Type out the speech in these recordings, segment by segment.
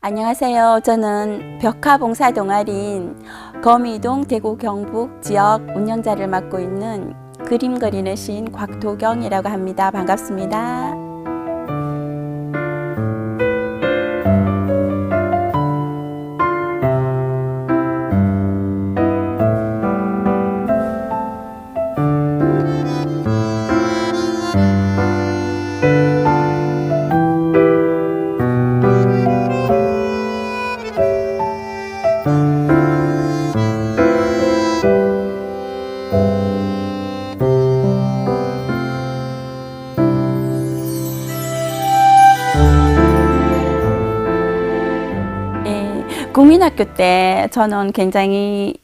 안녕하세요. 저는 벽화봉사 동아리인 거미동 대구 경북 지역 운영자를 맡고 있는 그림 그리는 시인 곽도경이라고 합니다. 반갑습니다. 국민학교 때 저는 굉장히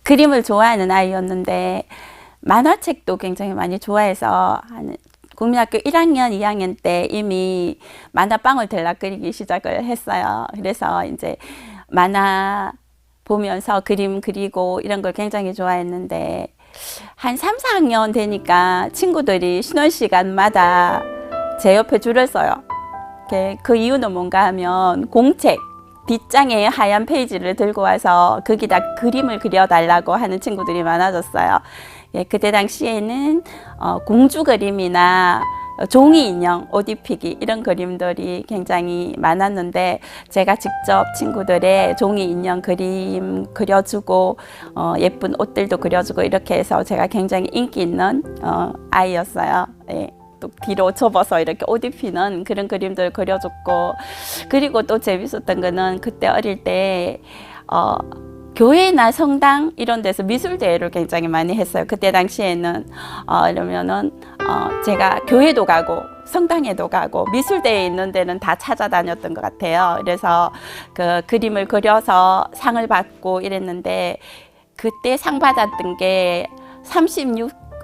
그림을 좋아하는 아이였는데 만화책도 굉장히 많이 좋아해서 국민학교 1학년, 2학년 때 이미 만화방울 들락거리기 시작을 했어요. 그래서 이제 만화 보면서 그림 그리고 이런 걸 굉장히 좋아했는데 한 3, 4학년 되니까 친구들이 쉬는 시간마다 제 옆에 줄을 서요. 그 이유는 뭔가 하면 공책 뒷장에 하얀 페이지를 들고 와서 거기다 그림을 그려달라고 하는 친구들이 많아졌어요. 그때 당시에는 공주 그림이나 종이 인형, 옷 입히기 이런 그림들이 굉장히 많았는데 제가 직접 친구들의 종이 인형 그림 그려주고 예쁜 옷들도 그려주고 이렇게 해서 제가 굉장히 인기 있는 아이였어요. 또 뒤로 접어서 이렇게 옷 입히는 그런 그림들 그려줬고, 그리고 또 재밌었던 거는 그때 어릴 때 교회나 성당 이런 데서 미술 대회를 굉장히 많이 했어요. 그때 당시에는 이러면은 제가 교회도 가고 성당에도 가고 미술 대회 있는 데는 다 찾아다녔던 것 같아요. 그래서 그 그림을 그려서 상을 받고 이랬는데 그때 상 받았던 게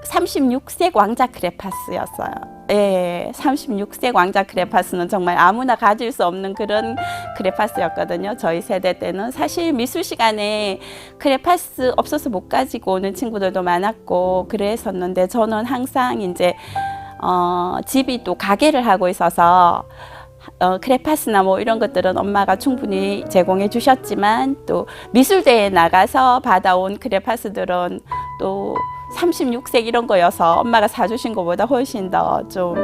36색 왕자 크레파스였어요. 예, 36색 왕자 크레파스는 정말 아무나 가질 수 없는 그런 크레파스였거든요. 저희 세대 때는 사실 미술 시간에 크레파스 없어서 못 가지고 오는 친구들도 많았고 그랬었는데 저는 항상 이제 집이 또 가게를 하고 있어서 크레파스나 뭐 이런 것들은 엄마가 충분히 제공해 주셨지만 또 미술대회에 나가서 받아온 크레파스들은 또 36색 이런 거여서 엄마가 사주신 것보다 훨씬 더 좀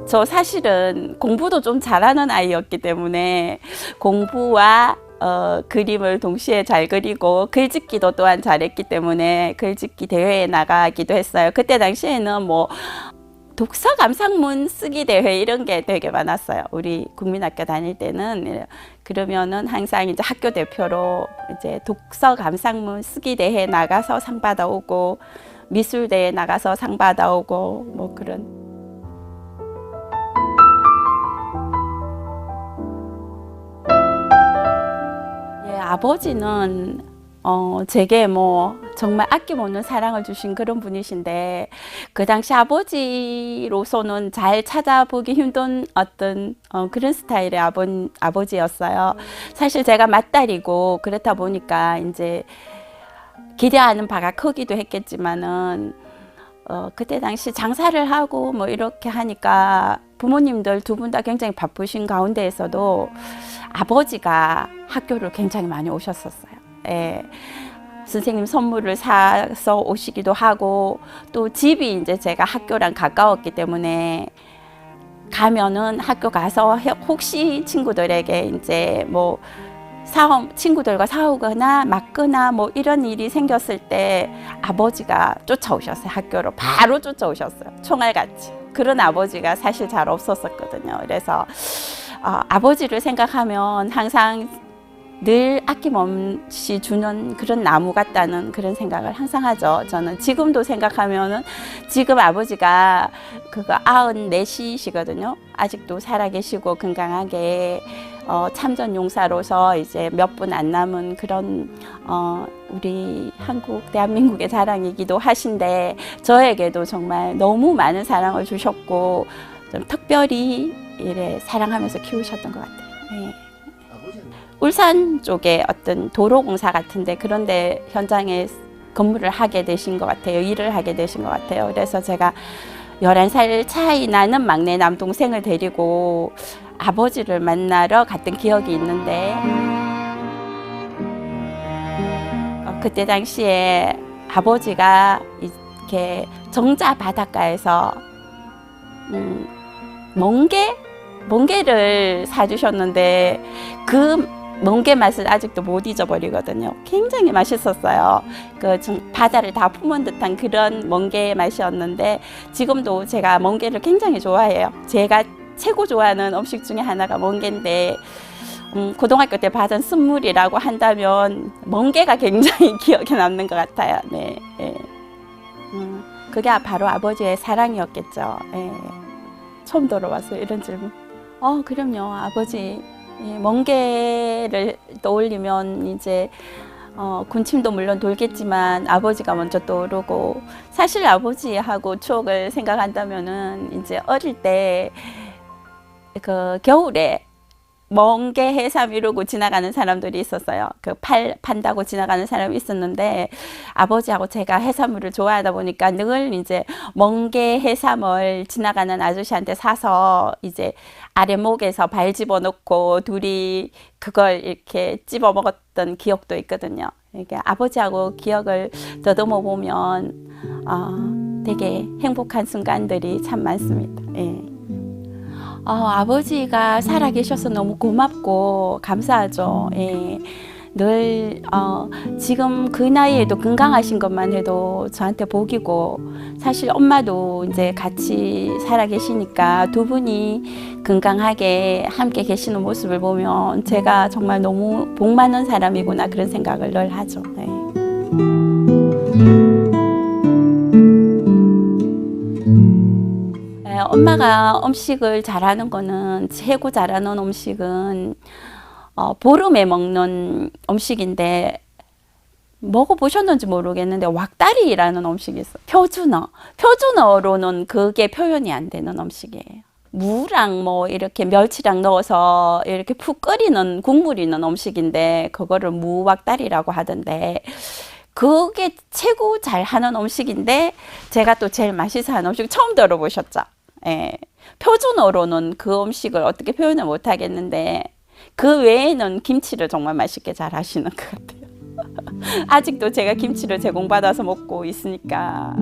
저 사실은 공부도 좀 잘하는 아이였기 때문에 공부와 그림을 동시에 잘 그리고 글짓기도 또한 잘했기 때문에 글짓기 대회에 나가기도 했어요. 그때 당시에는 뭐 독서 감상문 쓰기 대회 이런 게 되게 많았어요. 우리 국민학교 다닐 때는. 그러면은 항상 이제 학교 대표로 이제 독서 감상문 쓰기 대회 나가서 상 받아오고 미술 대회 나가서 상 받아오고 뭐 그런. 아버지는 제게 뭐 정말 아낌없는 사랑을 주신 그런 분이신데 그 당시 아버지로서는 잘 찾아보기 힘든 어떤 그런 스타일의 아버지였어요. 사실 제가 맏딸이고 그렇다 보니까 이제 기대하는 바가 크기도 했겠지만은 그때 당시 장사를 하고 뭐 이렇게 하니까 부모님들 두 분 다 굉장히 바쁘신 가운데에서도 아버지가 학교를 굉장히 많이 오셨었어요. 예. 선생님 선물을 사서 오시기도 하고 또 집이 이제 제가 학교랑 가까웠기 때문에 가면은 학교 가서 혹시 친구들에게 이제 뭐 친구들과 싸우거나 맞거나 뭐 이런 일이 생겼을 때 아버지가 쫓아오셨어요. 학교로 바로 쫓아오셨어요. 총알같이. 그런 아버지가 사실 잘 없었었거든요. 그래서 아버지를 생각하면 항상 늘 아낌없이 주는 그런 나무 같다는 그런 생각을 항상 하죠. 저는 지금도 생각하면은 지금 아버지가 그거 94이시거든요. 아직도 살아계시고 건강하게 참전 용사로서 이제 몇 분 안 남은 그런 우리 한국 대한민국의 자랑이기도 하신데 저에게도 정말 너무 많은 사랑을 주셨고 좀 특별히 이래 사랑하면서 키우셨던 것 같아요. 네. 울산 쪽에 어떤 도로공사 같은데 그런데 현장에 근무를 하게 되신 것 같아요. 일을 하게 되신 것 같아요. 그래서 제가 11살 차이 나는 막내 남동생을 데리고 아버지를 만나러 갔던 기억이 있는데 그때 당시에 아버지가 이렇게 정자 바닷가에서 멍게를 사주셨는데 그 멍게 맛을 아직도 못 잊어버리거든요. 굉장히 맛있었어요. 그 바다를 다 품은 듯한 그런 멍게 맛이었는데 지금도 제가 멍게를 굉장히 좋아해요. 제가 최고 좋아하는 음식 중에 하나가 멍게인데 고등학교 때 받은 선물이라고 한다면 멍게가 굉장히 기억에 남는 것 같아요. 네. 네. 그게 바로 아버지의 사랑이었겠죠. 네. 처음 들어봤어요. 이런 질문. 그럼요. 아버지. 예, 멍게를 떠올리면 이제 군침도 물론 돌겠지만 아버지가 먼저 떠오르고 사실 아버지하고 추억을 생각한다면은 이제 어릴 때 그 겨울에 멍게 해삼 이러고 지나가는 사람들이 있었어요. 그 판다고 지나가는 사람이 있었는데 아버지하고 제가 해산물을 좋아하다 보니까 늘 이제 멍게 해삼을 지나가는 아저씨한테 사서 이제 아랫목에서 발 집어넣고 둘이 그걸 이렇게 집어 먹었던 기억도 있거든요. 이게 아버지하고 기억을 더듬어 보면 되게 행복한 순간들이 참 많습니다. 예. 아버지가 살아계셔서 너무 고맙고 감사하죠. 예. 늘 지금 그 나이에도 건강하신 것만 해도 저한테 복이고 사실 엄마도 이제 같이 살아계시니까 두 분이 건강하게 함께 계시는 모습을 보면 제가 정말 너무 복 많은 사람이구나 그런 생각을 늘 하죠. 예. 엄마가 음식을 잘하는 거는 최고 잘하는 음식은 보름에 먹는 음식인데 먹어보셨는지 모르겠는데 왁다리라는 음식이 있어요. 표준어로는 그게 표현이 안 되는 음식이에요. 무랑 뭐 이렇게 멸치랑 넣어서 이렇게 푹 끓이는 국물 있는 음식인데 그거를 무왁다리라고 하던데 그게 최고 잘하는 음식인데 제가 또 제일 맛있어 하는 음식 처음 들어보셨죠? 예. 표준어로는 그 음식을 어떻게 표현을 못 하겠는데 그 외에는 김치를 정말 맛있게 잘 하시는 것 같아요. 아직도 제가 김치를 제공받아서 먹고 있으니까.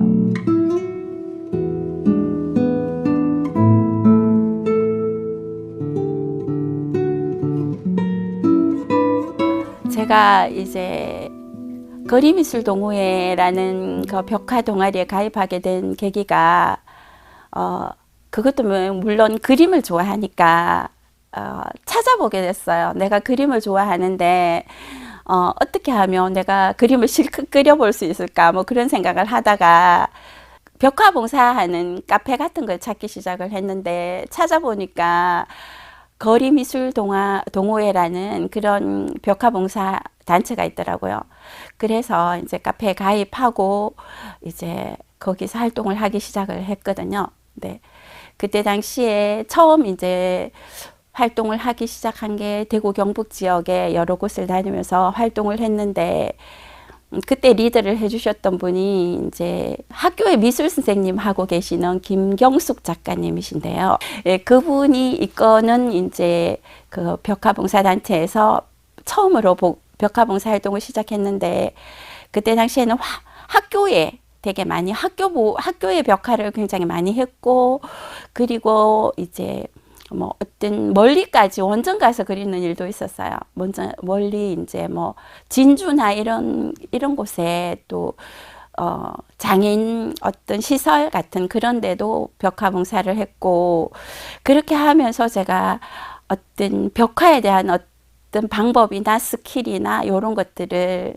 제가 이제 그림미술동호회라는 그 벽화 동아리에 가입하게 된 계기가 그것도 물론 그림을 좋아하니까 찾아보게 됐어요. 내가 그림을 좋아하는데 어떻게 하면 내가 그림을 실컷 그려볼 수 있을까 뭐 그런 생각을 하다가 벽화 봉사하는 카페 같은 걸 찾기 시작을 했는데 찾아보니까 거리미술동호회라는 그런 벽화 봉사 단체가 있더라고요. 그래서 이제 카페에 가입하고 이제 거기서 활동을 하기 시작을 했거든요. 네. 그때 당시에 처음 이제 활동을 하기 시작한 게 대구 경북 지역에 여러 곳을 다니면서 활동을 했는데 그때 리드를 해주셨던 분이 이제 학교의 미술 선생님 하고 계시는 김경숙 작가님이신데요. 예, 그분이 이거는 이제 그 벽화봉사단체에서 처음으로 벽화봉사 활동을 시작했는데 그때 당시에는 학교에 되게 많이 학교의 벽화를 굉장히 많이 했고 그리고 이제 뭐 어떤 멀리까지 원정 가서 그리는 일도 있었어요. 먼저 멀리 이제 뭐 진주나 이런 곳에 또 장애인 어떤 시설 같은 그런 데도 벽화 봉사를 했고 그렇게 하면서 제가 어떤 벽화에 대한 어떤 방법이나 스킬이나 이런 것들을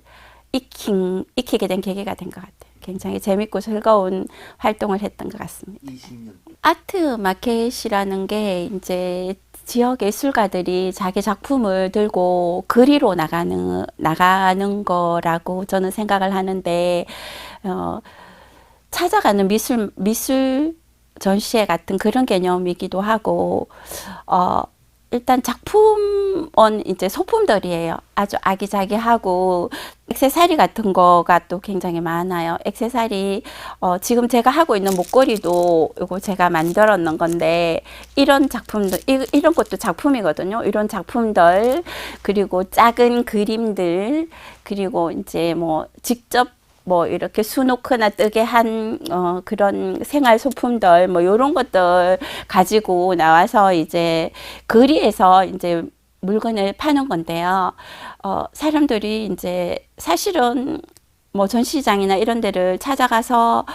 익히게 된 계기가 된 것 같아요. 굉장히 재밌고 즐거운 활동을 했던 것 같습니다. 20년. 아트 마켓이라는 게 이제 지역 예술가들이 자기 작품을 들고 그리로 나가는 거라고 저는 생각을 하는데 찾아가는 미술 전시회 같은 그런 개념이기도 하고 일단 작품은 이제 소품들이에요. 아주 아기자기하고 액세서리 같은 거가 또 굉장히 많아요. 액세서리 지금 제가 하고 있는 목걸이도 이거 제가 만들어 놓은 건데 이런 작품들 이런 것도 작품이거든요. 이런 작품들 그리고 작은 그림들 그리고 이제 뭐 직접 뭐 이렇게 수놓거나 뜨게 한 그런 생활 소품들 뭐 이런 것들 가지고 나와서 이제 거리에서 이제 물건을 파는 건데요. 사람들이 이제 사실은 뭐 전시장이나 이런 데를 찾아가서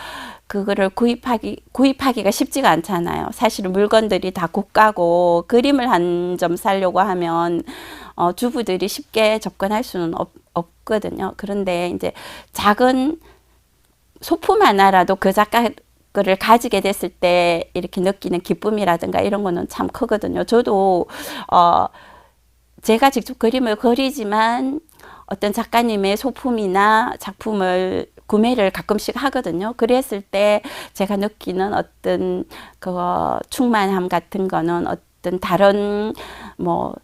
그거를 구입하기가 쉽지가 않잖아요. 사실은 물건들이 다 고가고 그림을 한 점 사려고 하면 주부들이 쉽게 접근할 수는 없거든요. 그런데 이제 작은 소품 하나라도 그 작가 를 가지게 됐을 때 이렇게 느끼는 기쁨이라든가 이런 거는 참 크거든요. 저도 제가 직접 그림을 그리지만 어떤 작가님의 소품이나 작품을 구매를 가끔씩 하거든요. 그랬을 때 제가 느끼는 어떤 그 충만함 같은 거는 어떤 다른 뭐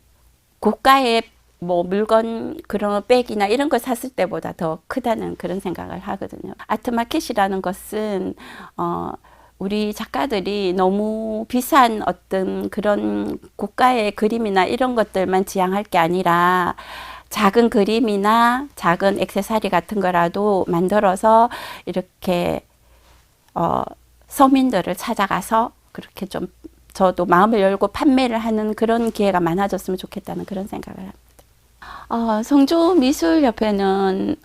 고가의 뭐 물건 그런 백이나 이런 걸 샀을 때보다 더 크다는 그런 생각을 하거든요. 아트마켓이라는 것은 우리 작가들이 너무 비싼 어떤 그런 고가의 그림이나 이런 것들만 지향할 게 아니라 작은 그림이나 작은 액세서리 같은 거라도 만들어서 이렇게 서민들을 찾아가서 그렇게 좀 저도 마음을 열고 판매를 하는 그런 기회가 많아졌으면 좋겠다는 그런 생각을 합니다. 성주미술협회는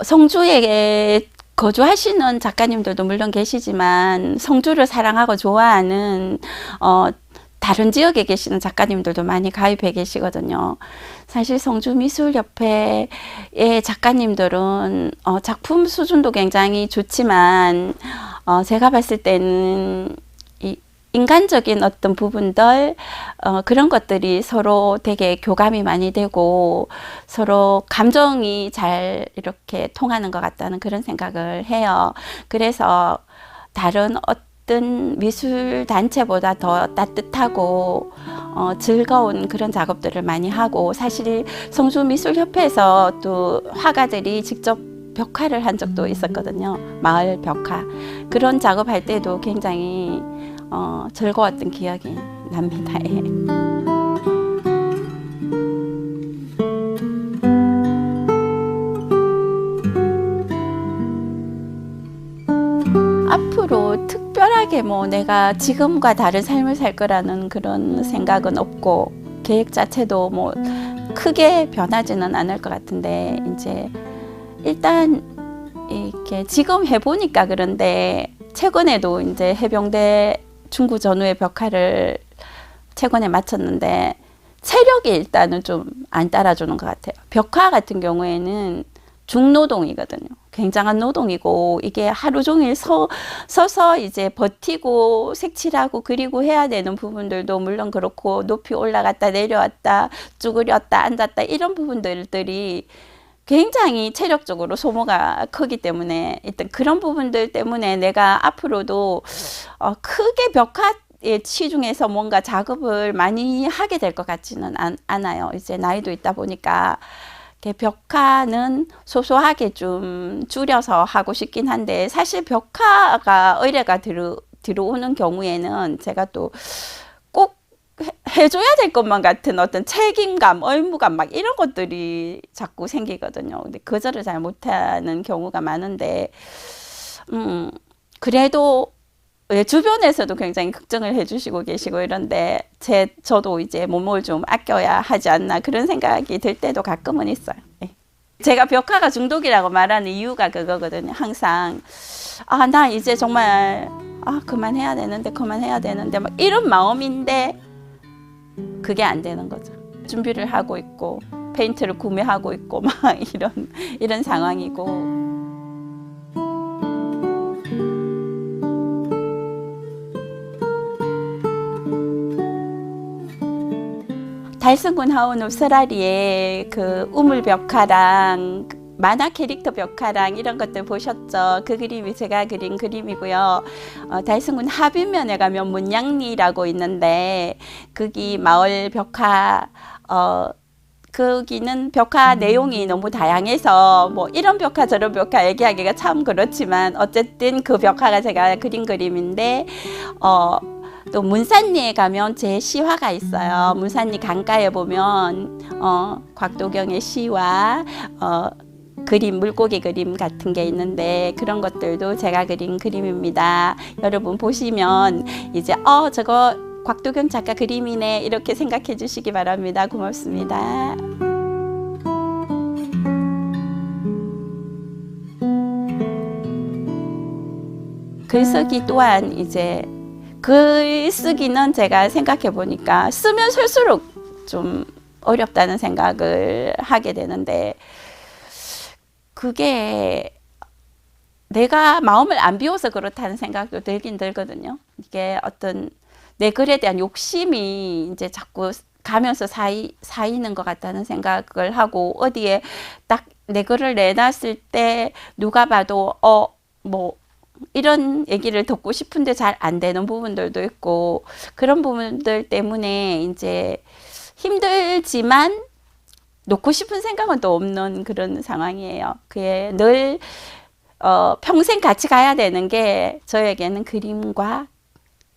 성주에 거주하시는 작가님들도 물론 계시지만 성주를 사랑하고 좋아하는 다른 지역에 계시는 작가님들도 많이 가입해 계시거든요. 사실 성주미술협회의 작가님들은 작품 수준도 굉장히 좋지만 제가 봤을 때는 인간적인 어떤 부분들 그런 것들이 서로 되게 교감이 많이 되고 서로 감정이 잘 이렇게 통하는 것 같다는 그런 생각을 해요. 그래서 다른 어떤 미술 단체보다 더 따뜻하고 즐거운 그런 작업들을 많이 하고 사실 성주미술협회에서 또 화가들이 직접 벽화를 한 적도 있었거든요. 마을 벽화. 그런 작업할 때도 굉장히 즐거웠던 기억이 납니다. 예. 앞으로 특별하게 뭐 내가 지금과 다른 삶을 살 거라는 그런 생각은 없고 계획 자체도 뭐 크게 변하지는 않을 것 같은데 이제 일단 이렇게 지금 해보니까 그런데 최근에도 이제 해병대 중구 전후의 벽화를 최근에 마쳤는데 체력이 일단은 좀 안 따라주는 것 같아요. 벽화 같은 경우에는 중노동이거든요. 굉장한 노동이고 이게 하루 종일 서서 이제 버티고 색칠하고 그리고 해야 되는 부분들도 물론 그렇고 높이 올라갔다 내려왔다 쭈그렸다 앉았다 이런 부분들이 굉장히 체력적으로 소모가 크기 때문에 일단 그런 부분들 때문에 내가 앞으로도 크게 벽화에 치중해서 뭔가 작업을 많이 하게 될 것 같지는 않아요. 이제 나이도 있다 보니까 벽화는 소소하게 좀 줄여서 하고 싶긴 한데 사실 벽화가 의뢰가 들어오는 경우에는 제가 또 꼭 해줘야 될 것만 같은 어떤 책임감, 의무감 막 이런 것들이 자꾸 생기거든요. 근데 거절을 잘 못하는 경우가 많은데 그래도 주변에서도 굉장히 걱정을 해주시고 계시고 이런데 저도 이제 몸을 좀 아껴야 하지 않나 그런 생각이 들 때도 가끔은 있어요. 네. 제가 벽화가 중독이라고 말하는 이유가 그거거든요. 항상 나 이제 정말 그만해야 되는데 막 이런 마음인데 그게 안 되는 거죠. 준비를 하고 있고 페인트를 구매하고 있고 막 이런 상황이고. 달성군 하원 읍서라리에 그 우물 벽화랑 만화 캐릭터 벽화랑 이런 것들 보셨죠? 그 그림이 제가 그린 그림이고요. 달성군 하빈면에 가면 문양리라고 있는데 거기 마을 벽화 거기는 벽화 내용이 너무 다양해서 뭐 이런 벽화 저런 벽화 얘기하기가 참 그렇지만 어쨌든 그 벽화가 제가 그린 그림인데 또 문산리에 가면 제 시화가 있어요. 문산리 강가에 보면 곽도경의 시와 그림, 물고기 그림 같은 게 있는데 그런 것들도 제가 그린 그림입니다. 여러분 보시면 이제 저거 곽도경 작가 그림이네 이렇게 생각해 주시기 바랍니다. 고맙습니다. 글쓰기 또한 이제 글쓰기는 제가 생각해 보니까 쓰면 쓸수록 좀 어렵다는 생각을 하게 되는데 그게 내가 마음을 안 비워서 그렇다는 생각도 들긴 들거든요. 이게 어떤 내 글에 대한 욕심이 이제 자꾸 가면서 쌓이는 것 같다는 생각을 하고 어디에 딱 내 글을 내놨을 때 누가 봐도 뭐 이런 얘기를 듣고 싶은데 잘 안 되는 부분들도 있고 그런 부분들 때문에 이제 힘들지만 놓고 싶은 생각은 또 없는 그런 상황이에요. 그게 늘 평생 같이 가야 되는 게 저에게는 그림과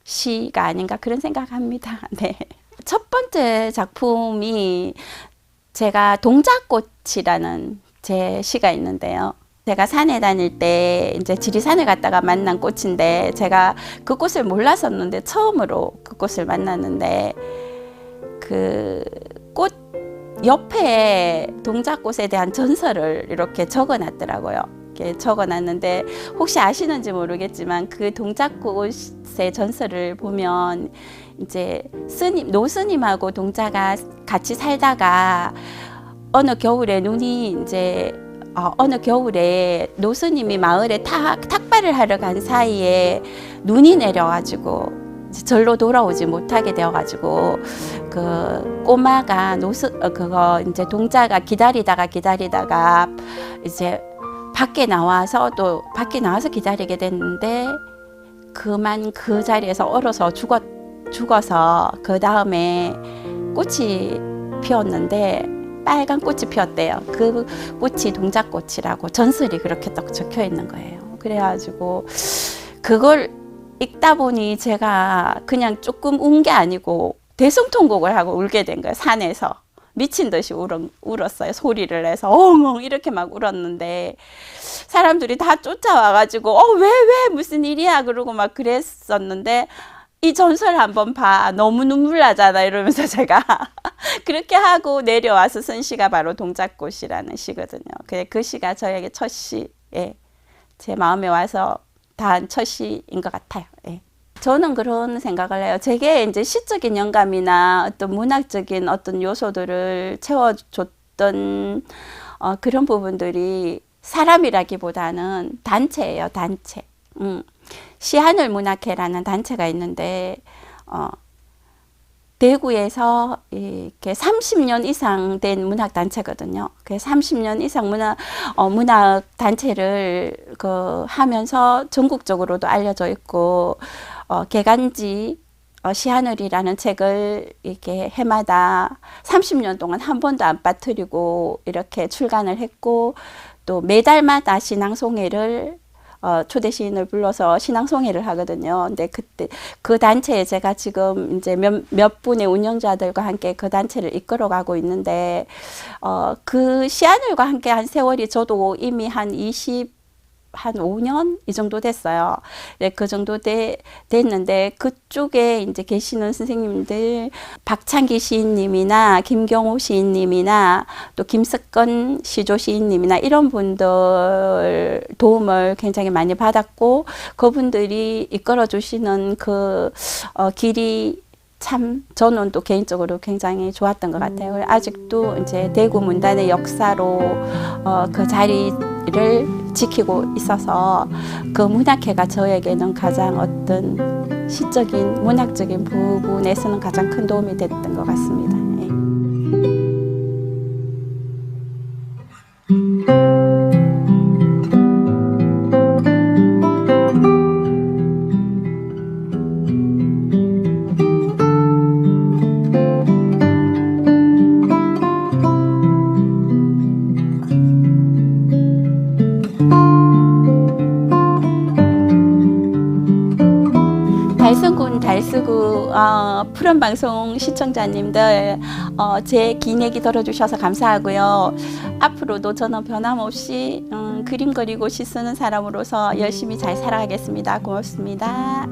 시가 아닌가 그런 생각합니다. 네. 첫 번째 작품이 제가 동작꽃이라는 제 시가 있는데요. 제가 산에 다닐 때 이제 지리산에 갔다가 만난 꽃인데 제가 그 꽃을 몰랐었는데 처음으로 그 꽃을 만났는데 그 꽃 옆에 동작꽃에 대한 전설을 이렇게 적어놨더라고요. 이렇게 적어놨는데 혹시 아시는지 모르겠지만 그 동작꽃의 전설을 보면 이제 노스님하고 동자가 같이 살다가 어느 겨울에 어느 겨울에 노스님이 마을에 탁발을 하러 간 사이에 눈이 내려가지고 절로 돌아오지 못하게 되어가지고 그 꼬마가 그거 이제 동자가 기다리다가 이제 밖에 나와서 기다리게 됐는데 그만 그 자리에서 얼어서 죽어서 그 다음에 꽃이 피었는데 빨간 꽃이 피었대요. 그 꽃이 동작꽃이라고 전설이 그렇게 딱 적혀 있는 거예요. 그래가지고 그걸 읽다 보니 제가 그냥 조금 운 게 아니고 대성통곡을 하고 울게 된 거예요. 산에서 미친 듯이 울었어요. 소리를 내서 엉엉 이렇게 막 울었는데 사람들이 다 쫓아와가지고 왜 무슨 일이야 그러고 막 그랬었는데 이 전설 한번 봐. 너무 눈물 나잖아 이러면서 제가 그렇게 하고 내려와서 쓴 시가 바로 동작꽃이라는 시거든요. 그 시가 저에게 첫 시, 제 마음에 와서 단 첫 시인 것 같아요. 저는 그런 생각을 해요. 제게 이제 시적인 영감이나 어떤 문학적인 어떤 요소들을 채워줬던 그런 부분들이 사람이라기보다는 단체예요, 단체. 시하늘문학회라는 단체가 있는데 대구에서 이렇게 30년 이상 된 문학 단체거든요. 그 30년 이상 문학 단체를 하면서 전국적으로도 알려져 있고 개간지 시하늘이라는 책을 이렇게 해마다 30년 동안 한 번도 안 빠뜨리고 이렇게 출간을 했고 또 매달마다 신앙송회를 초대 시인을 불러서 신앙송회를 하거든요. 근데 그때 그 단체에 제가 지금 이제 몇 분의 운영자들과 함께 그 단체를 이끌어가고 있는데 그 시하늘과 함께 한 세월이 저도 이미 한 5년 이 정도 됐어요. 네, 그 정도 됐는데 그쪽에 이제 계시는 선생님들 박창기 시인님이나 김경호 시인님이나 또 김석건 시조 시인님이나 이런 분들 도움을 굉장히 많이 받았고 그분들이 이끌어 주시는 그 길이 참 저는 또 개인적으로 굉장히 좋았던 것 같아요. 아직도 이제 대구 문단의 역사로 그 자리를 지키고 있어서 그 문학회가 저에게는 가장 어떤 시적인 문학적인 부분에서는 가장 큰 도움이 됐던 것 같습니다. 달성군 달서구 푸른 방송 시청자님들 제 긴 얘기 들어주셔서 감사하고요. 앞으로도 저는 변함없이 그림 그리고 시 쓰는 사람으로서 열심히 잘 살아가겠습니다. 고맙습니다.